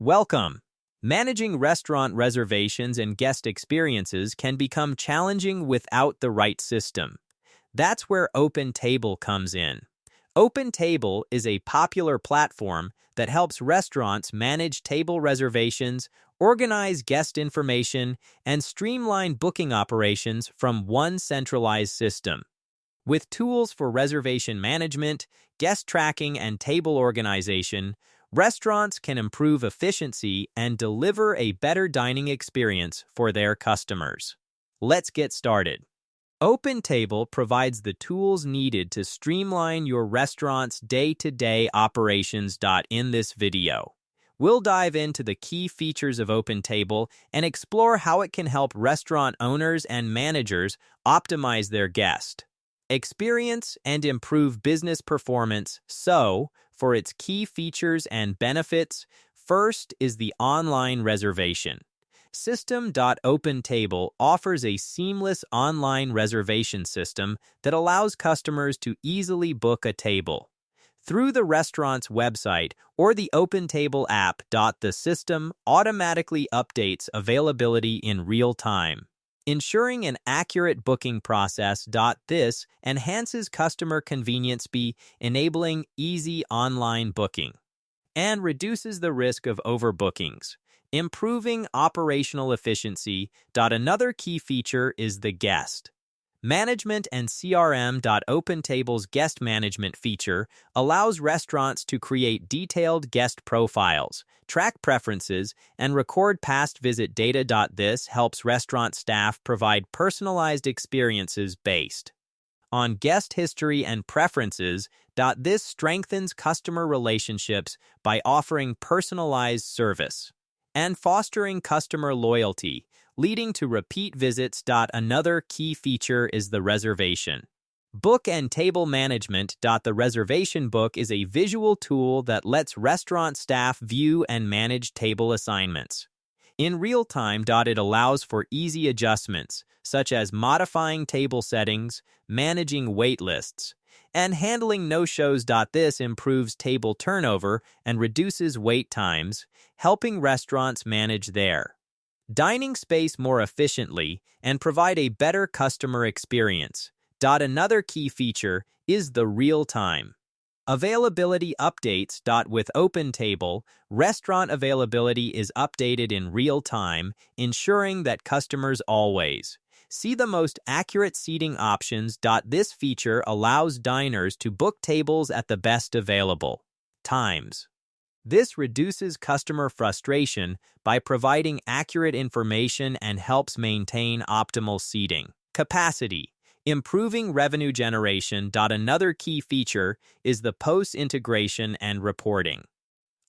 Welcome. Managing restaurant reservations and guest experiences can become challenging without the right system. That's where OpenTable comes in. OpenTable is a popular platform that helps restaurants manage table reservations, organize guest information, and streamline booking operations from one centralized system. With tools for reservation management, guest tracking, and table organization, restaurants can improve efficiency and deliver a better dining experience for their customers. Let's get started. OpenTable provides the tools needed to streamline your restaurant's day-to-day operations. In this video, we'll dive into the key features of OpenTable and explore how it can help restaurant owners and managers optimize their guest experience and improve business performance. So, for its key features and benefits, first is the online reservation system. OpenTable offers a seamless online reservation system that allows customers to easily book a table through the restaurant's website or the OpenTable app. The system automatically updates availability in real time, ensuring an accurate booking process. This enhances customer convenience by enabling easy online booking and reduces the risk of overbookings, improving operational efficiency. Another key feature is the guest management and CRM. OpenTable's guest management feature allows restaurants to create detailed guest profiles, track preferences, and record past visit data. This helps restaurant staff provide personalized experiences based on guest history and preferences. This strengthens customer relationships by offering personalized service and fostering customer loyalty, leading to repeat visits. Another key feature is the reservation book and table management. The reservation book is a visual tool that lets restaurant staff view and manage table assignments in real time. It allows for easy adjustments, such as modifying table settings, managing wait lists, and handling no-shows. This improves table turnover and reduces wait times, helping restaurants manage their dining space more efficiently and provide a better customer experience. Another key feature is the real-time availability updates. With OpenTable, restaurant availability is updated in real time, ensuring that customers always see the most accurate seating options. This feature allows diners to book tables at the best available times. This reduces customer frustration by providing accurate information and helps maintain optimal seating capacity, improving revenue generation. Another key feature is the post-integration and reporting.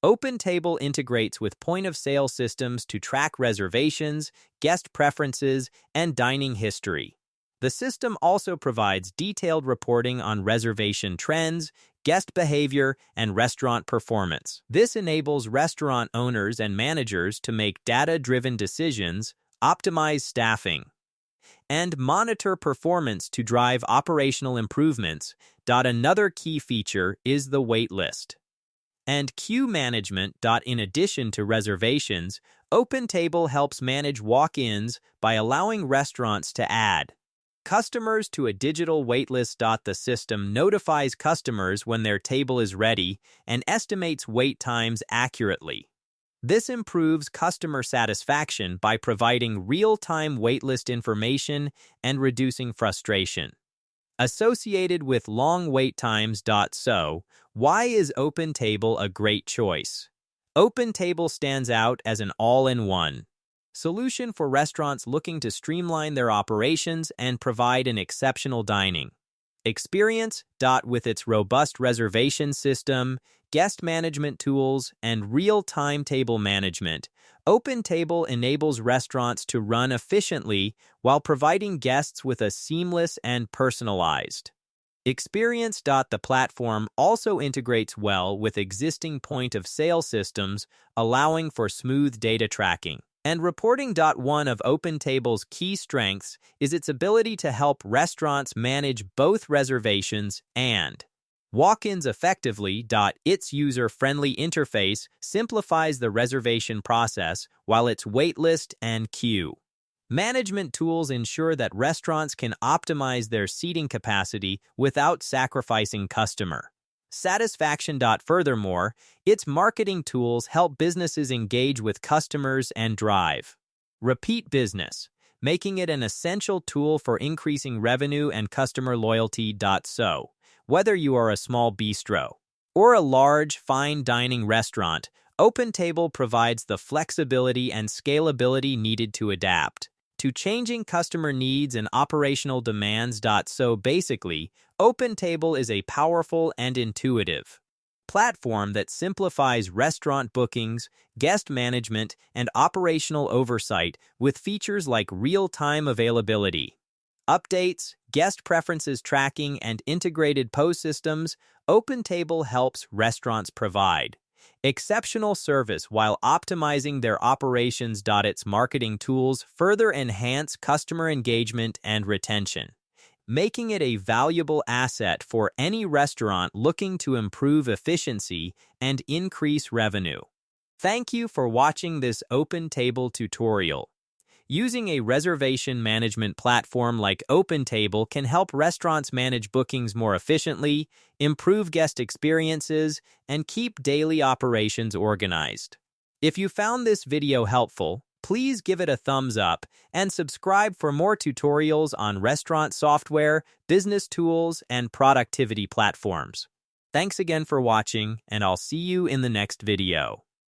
OpenTable integrates with point-of-sale systems to track reservations, guest preferences, and dining history. The system also provides detailed reporting on reservation trends, guest behavior, and restaurant performance. This enables restaurant owners and managers to make data-driven decisions, optimize staffing, and monitor performance to drive operational improvements. Another key feature is the wait list and queue management. In addition to reservations, OpenTable helps manage walk-ins by allowing restaurants to add customers to a digital waitlist. The system notifies customers when their table is ready and estimates wait times accurately. This improves customer satisfaction by providing real-time waitlist information and reducing frustration associated with long wait times. So, why is OpenTable a great choice? OpenTable stands out as an all-in-one solution for restaurants looking to streamline their operations and provide an exceptional dining experience. With its robust reservation system, guest management tools, and real-time table management, OpenTable enables restaurants to run efficiently while providing guests with a seamless and personalized experience. The platform also integrates well with existing point-of-sale systems, allowing for smooth data tracking and reporting. One of OpenTable's key strengths is its ability to help restaurants manage both reservations and Walk-ins effectively. Its user-friendly interface simplifies the reservation process while its waitlist and queue. Management tools ensure that restaurants can optimize their seating capacity without sacrificing customer satisfaction. Furthermore, its marketing tools help businesses engage with customers and drive repeat business, making it an essential tool for increasing revenue and customer loyalty. So, whether you are a small bistro or a large, fine dining restaurant, OpenTable provides the flexibility and scalability needed to adapt to changing customer needs and operational demands. So basically, OpenTable is a powerful and intuitive platform that simplifies restaurant bookings, guest management, and operational oversight with features like real-time availability, updates, guest preferences tracking, and integrated POS systems. OpenTable helps restaurants provide exceptional service while optimizing their operations. Its marketing tools further enhance customer engagement and retention, making it a valuable asset for any restaurant looking to improve efficiency and increase revenue. Thank you for watching this OpenTable tutorial. Using a reservation management platform like OpenTable can help restaurants manage bookings more efficiently, improve guest experiences, and keep daily operations organized. If you found this video helpful, please give it a thumbs up and subscribe for more tutorials on restaurant software, business tools, and productivity platforms. Thanks again for watching, and I'll see you in the next video.